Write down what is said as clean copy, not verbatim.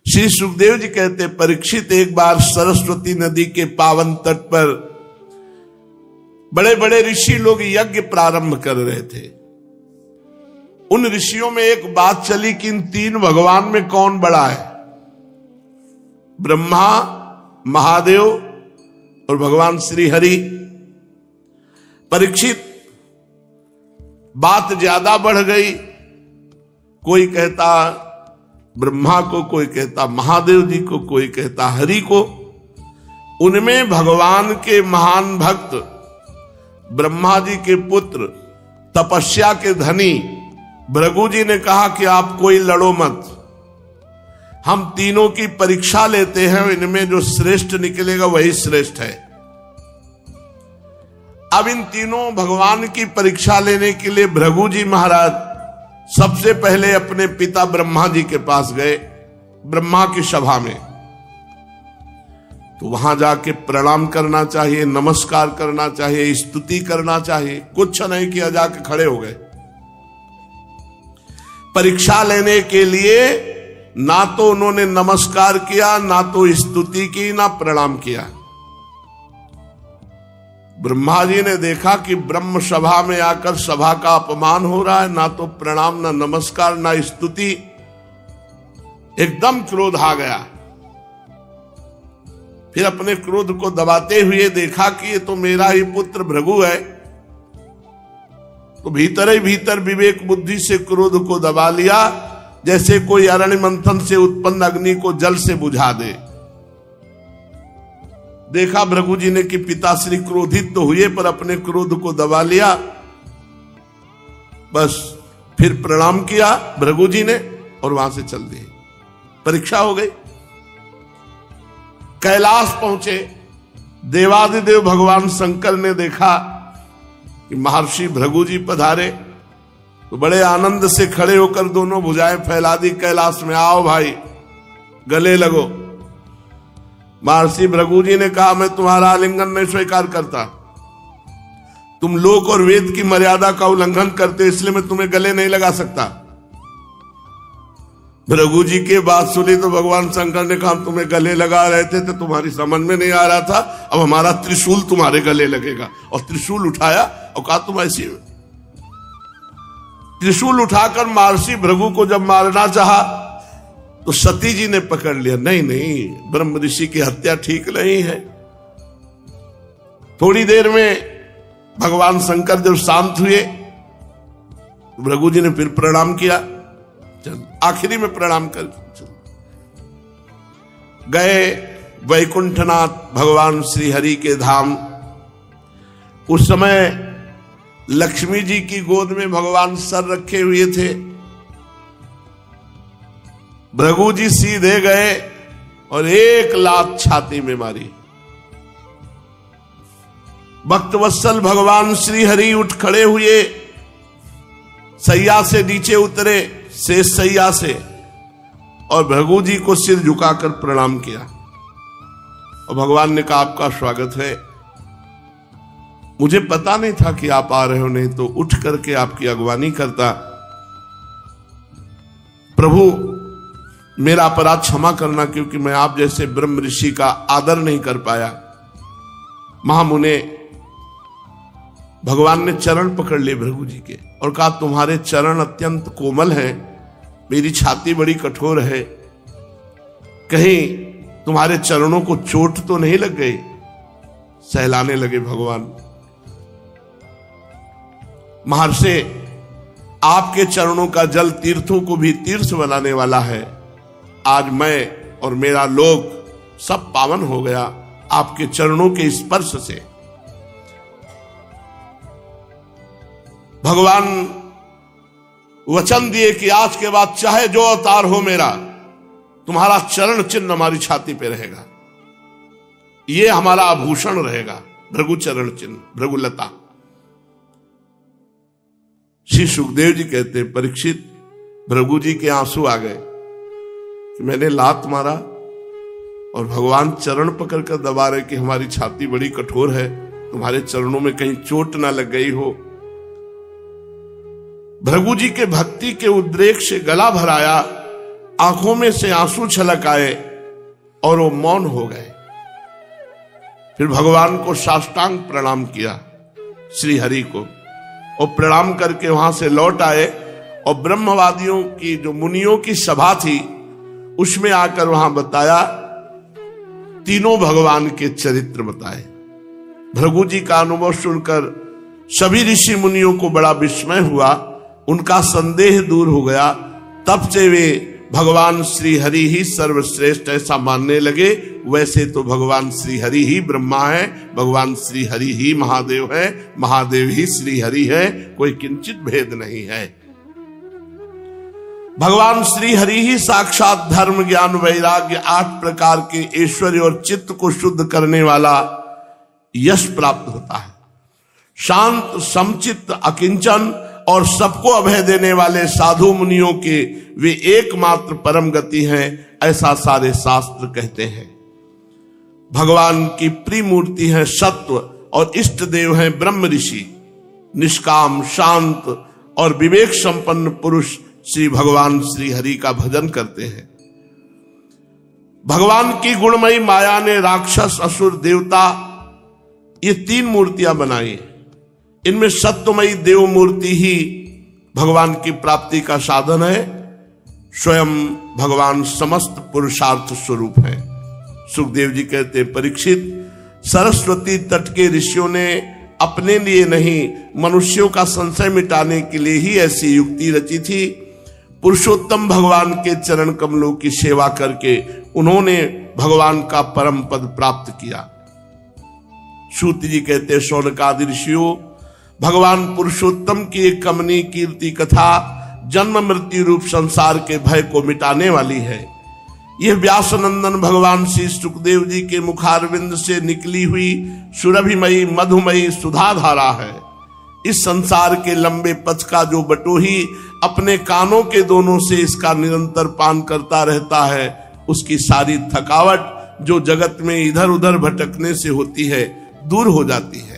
श्री सुखदेव जी कहते, परीक्षित एक बार सरस्वती नदी के पावन तट पर बड़े बड़े ऋषि लोग यज्ञ प्रारंभ कर रहे थे। उन ऋषियों में एक बात चली कि इन तीन भगवान में कौन बड़ा है? ब्रह्मा, महादेव और भगवान श्री हरि। परीक्षित, बात ज्यादा बढ़ गई। कोई कहता ब्रह्मा को, कोई कहता महादेव जी को, कोई कहता हरि को। उनमें भगवान के महान भक्त ब्रह्मा जी के पुत्र, तपस्या के धनी भृगु जी ने कहा कि आप कोई लड़ो मत, हम तीनों की परीक्षा लेते हैं, इनमें जो श्रेष्ठ निकलेगा वही श्रेष्ठ है। अब इन तीनों भगवान की परीक्षा लेने के लिए भृगु जी महाराज सबसे पहले अपने पिता ब्रह्मा जी के पास गए, ब्रह्मा की सभा में। तो वहां जाके प्रणाम करना चाहिए, नमस्कार करना चाहिए, स्तुति करना चाहिए, कुछ नहीं किया, जाके खड़े हो गए। परीक्षा लेने के लिए ना तो उन्होंने नमस्कार किया, ना तो स्तुति की, ना प्रणाम किया। ब्रह्मा जी ने देखा कि ब्रह्म सभा में आकर सभा का अपमान हो रहा है, ना तो प्रणाम, ना नमस्कार, ना स्तुति। एकदम क्रोध आ गया। फिर अपने क्रोध को दबाते हुए देखा कि ये तो मेरा ही पुत्र भृगु है। तो भीतर ही भीतर विवेक बुद्धि से क्रोध को दबा लिया, जैसे कोई अरण्य मंथन से उत्पन्न अग्नि को जल से बुझा दे। देखा भृगु जी ने कि पिताश्री क्रोधित तो हुए पर अपने क्रोध को दबा लिया। बस फिर प्रणाम किया भृगु जी ने और वहां से चल दिए। परीक्षा हो गई। कैलाश पहुंचे। देवादिदेव भगवान शंकर ने देखा कि महर्षि भृगु जी पधारे, तो बड़े आनंद से खड़े होकर दोनों भुजाएं फैला दी कैलाश में, आओ भाई गले लगो। महर्षि भृगु जी ने कहा, मैं तुम्हारा आलिंगन नहीं स्वीकार करता, तुम लोक और वेद की मर्यादा का उल्लंघन करते, इसलिए मैं तुम्हें गले नहीं लगा सकता। भृगु जी की बात सुनी तो भगवान शंकर ने कहा, तुम्हें गले लगा रहे थे तो तुम्हारी समझ में नहीं आ रहा था, अब हमारा त्रिशूल तुम्हारे गले लगेगा। और त्रिशूल उठाया और कहा, तुम ऐसी। त्रिशूल उठाकर महर्षि भृगु को जब मारना चाहा तो सती जी ने पकड़ लिया। नहीं नहीं, ब्रह्म ऋषि की हत्या ठीक नहीं है। थोड़ी देर में भगवान शंकर जब शांत हुए, भृगु जी ने फिर प्रणाम किया। आखिरी में प्रणाम कर गए वैकुंठनाथ भगवान श्री हरि के धाम। उस समय लक्ष्मी जी की गोद में भगवान सर रखे हुए थे। भृगु जी सीधे गए और एक लात छाती में मारी। भक्तवत्सल भगवान श्री हरि उठ खड़े हुए, सैया से नीचे उतरे, शेष सैया से, और भृगु जी को सिर झुकाकर प्रणाम किया। और भगवान ने कहा, आपका स्वागत है, मुझे पता नहीं था कि आप आ रहे हो, नहीं तो उठ करके आपकी अगवानी करता। प्रभु मेरा अपराध क्षमा करना, क्योंकि मैं आप जैसे ब्रह्म ऋषि का आदर नहीं कर पाया। महामुने भगवान ने चरण पकड़ लिए भृगु जी के और कहा, तुम्हारे चरण अत्यंत कोमल हैं, मेरी छाती बड़ी कठोर है, कहीं तुम्हारे चरणों को चोट तो नहीं लग गई? सहलाने लगे भगवान। महर्षि, आपके चरणों का जल तीर्थों को भी तीर्थ बनाने वाला है। आज मैं और मेरा लोक सब पावन हो गया आपके चरणों के स्पर्श से। भगवान वचन दिए कि आज के बाद चाहे जो अवतार हो मेरा, तुम्हारा चरण चिन्ह हमारी छाती पे रहेगा, ये हमारा आभूषण रहेगा, भृगु चरण चिन्ह, भृगुलता। श्री सुखदेव जी कहते, परीक्षित, भृगु जी के आंसू आ गए कि मैंने लात मारा और भगवान चरण पकड़ कर दबा रहे कि हमारी छाती बड़ी कठोर है, तुम्हारे चरणों में कहीं चोट ना लग गई हो। भृगु जी के भक्ति के उद्रेक से गला भराया आंखों में से आंसू छलक आए और वो मौन हो गए। फिर भगवान को साष्टांग प्रणाम किया श्री हरि को, और प्रणाम करके वहां से लौट आए और ब्रह्मवादियों की जो मुनियों की सभा थी उसमें आकर वहां बताया, तीनों भगवान के चरित्र बताए। भृगु जी का अनुभव सुनकर सभी ऋषि मुनियों को बड़ा विस्मय हुआ, उनका संदेह दूर हो गया। तब से वे भगवान श्री हरि ही सर्वश्रेष्ठ ऐसा मानने लगे। वैसे तो भगवान श्री हरि ही ब्रह्मा है, भगवान श्री हरि ही महादेव है, महादेव ही श्री हरि है, कोई किंचित भेद नहीं है। भगवान श्री हरि ही साक्षात धर्म ज्ञान वैराग्य 8 प्रकार के ऐश्वर्य और चित्त को शुद्ध करने वाला यश प्राप्त होता है। शांत समचित्त अकिंचन और सबको अभय देने वाले साधु मुनियों के वे एकमात्र परम गति हैं, ऐसा सारे शास्त्र कहते हैं। भगवान की प्रिय मूर्ति है सत्व और इष्ट देव हैं ब्रह्म ऋषि। निष्काम शांत और विवेक संपन्न पुरुष श्री भगवान श्री हरि का भजन करते हैं। भगवान की गुणमयी माया ने राक्षस असुर देवता ये 3 मूर्तियां बनाई। इनमें सत्वमयी देव मूर्ति ही भगवान की प्राप्ति का साधन है। स्वयं भगवान समस्त पुरुषार्थ स्वरूप है। सुखदेव जी कहते हैं, परीक्षित, सरस्वती तट के ऋषियों ने अपने लिए नहीं मनुष्यों का संशय मिटाने के लिए ही ऐसी युक्ति रची थी। पुरुषोत्तम भगवान के चरण कमलों की सेवा करके उन्होंने भगवान का परम पद प्राप्त किया। सूत जी कहते, शौनकादि ऋषियों, भगवान पुरुषोत्तम की एक कमनीय कीर्ति कथा जन्म मृत्यु रूप संसार के भय को मिटाने वाली है। यह व्यासनंदन भगवान श्री सुखदेव जी के मुखारविंद से निकली हुई सुरभिमयी मधुमयी सुधा धारा है। इस संसार के लंबे पथ का जो बटोही अपने कानों के दोनों से इसका निरंतर पान करता रहता है, उसकी सारी थकावट जो जगत में इधर उधर भटकने से होती है दूर हो जाती है।